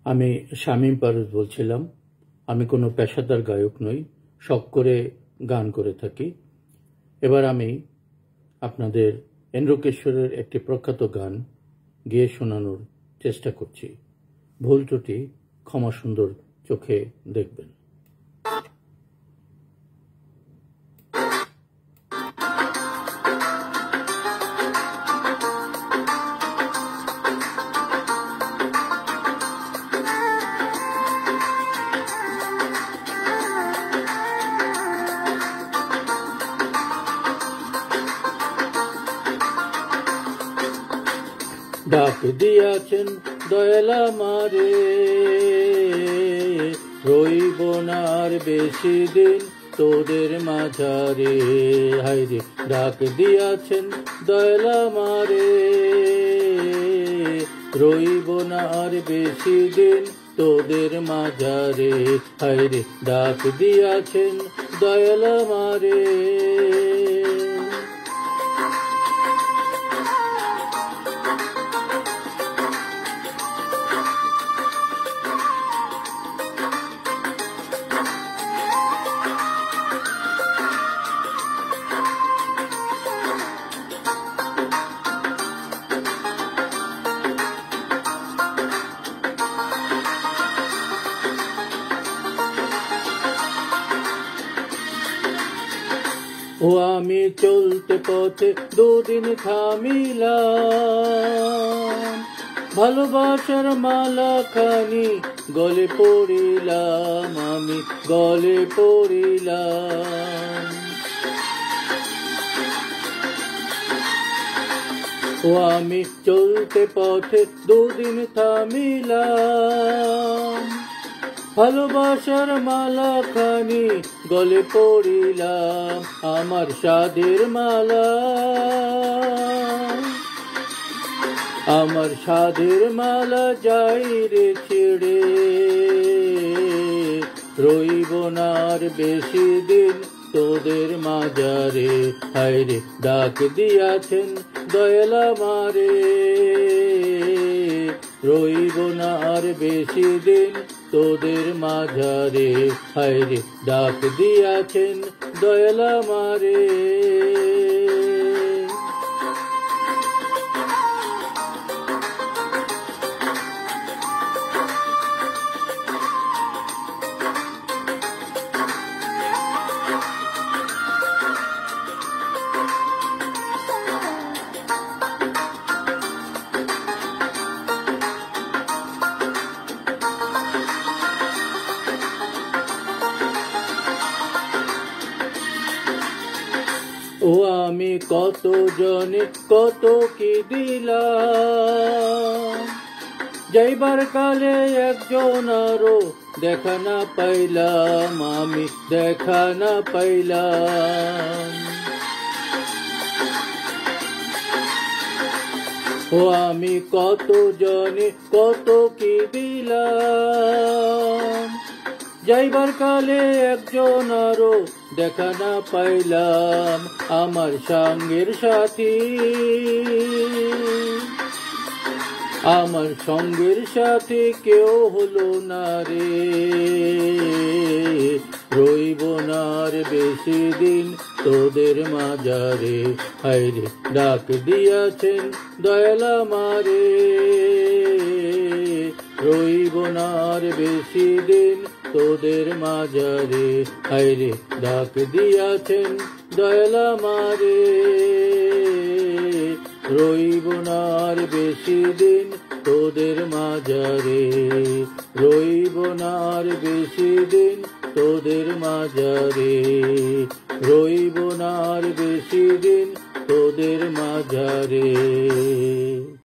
আমি শামীম পারুজ বলছিলাম। আমি কোনো পেশাদার গায়ক নই, শখ করে গান করে থাকি। এবার আমি আপনাদের এন্দ্রকেশ্বরের একটি প্রখ্যাত গান গেয়ে শোনানোর চেষ্টা করছি। ভুল ত্রুটি ক্ষমা সুন্দর চোখে দেখবেন। ডাক দিয়াছেন দয়াল আমারে, রইব না আর বেশি দিন তোদের মাঝারে। হায়রে ডাক দিয়াছেন দয়াল আমারে, রইব না আর বেশি দিন তোদের মাঝারে। হায়রে ডাক দিয়াছেন দয়াল আমারে। ও আমি চলতে পথে দুদিন থামিলাম, ভালোবাসার মালা খানি গলে পড়িলাম, আমি গলে পড়িলাম। ও আমি চলতে পথে দুদিন থামিলাম, ভালোবাসার মালা খানি গলে পড়িলাম, আমার সাধের মালা, আমার সাধের মালা যাই রে ছেড়ে। রইব না আর বেশি দিন তোদের মাঝারে। হায়রে ডাক দিয়াছেন দয়াল আমারে, রইব না আর বেশি দিন তোদের মাঝারে। হায়রে ডাক দিয়াছেন দয়াল আমারে। ও আমি কত জনে কত কি দিলাম, যাইবার কালে একজন আরো দেখা না পাইলাম, আমি দেখা না পাইলাম। ও আমি কত জনে কত কি দিলাম, যাইবার কালে একজন আরো দেখা না পাইলাম, আমার সঙ্গের সাথী, আমার সঙ্গের সাথে কেউ হলো না রে। রইব না আর বেশি দিন তোদের মাঝারে। হায়রে ডাক দিয়াছেন দয়াল আমারে, রইব না আর বেশি দিন তোদের মাঝারে। হায়রে ডাক দিয়াছেন দয়াল আমারে, রইব না আর বেশি দিন তোদের মাঝারে। রইব না আর বেশি দিন তোদের মাঝারে। রইব না আর বেশি দিন তোদের মাঝারে।